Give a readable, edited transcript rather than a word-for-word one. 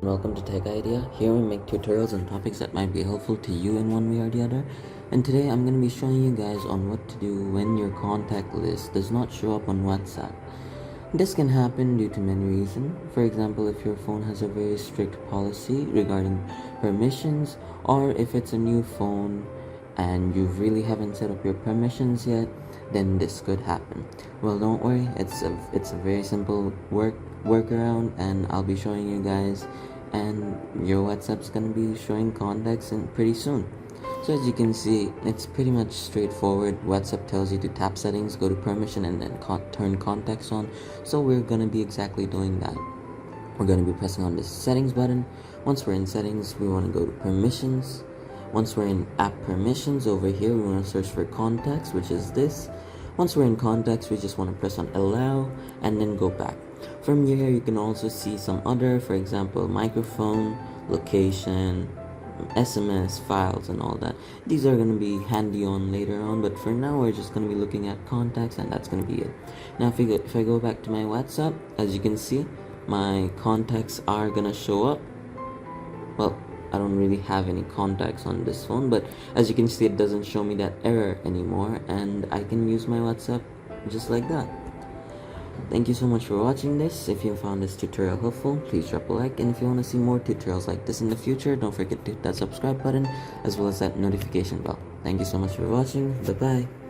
welcome to Tech Idea. Here we make tutorials on topics that might be helpful to you in one way or the other. And today I'm going to be showing you guys on what to do when your contact list does not show up on WhatsApp. This can happen due to many reasons. For example, if your phone has a very strict policy regarding permissions, or if it's a new phone and you really haven't set up your permissions yet, then this could happen. Well, don't worry, it's a very simple workaround, and I'll be showing you guys, and your WhatsApp's gonna be showing contacts in pretty soon. So as you can see, it's pretty much straightforward. WhatsApp tells you to tap settings, go to permission, and then turn contacts on. So we're gonna be exactly doing that. We're gonna be pressing on this settings button. Once we're in settings, we want to go to permissions. Once we're in app permissions, over here we want to search for contacts, which is this. Once we're in contacts, we just want to press on allow and then go back. From here you can also see some other, for example, microphone, location, SMS, files, and all that. These are going to be handy on later on, but for now we're just going to be looking at contacts, and that's going to be it. Now if I go back to my WhatsApp, as you can see, my contacts are going to show up. Well, I don't really have any contacts on this phone, but as you can see, it doesn't show me that error anymore, and I can use my WhatsApp just like that. Thank you so much for watching this. If you found this tutorial helpful, please drop a like, and if you want to see more tutorials like this in the future, don't forget to hit that subscribe button as well as that notification bell. Thank you so much for watching. Bye bye.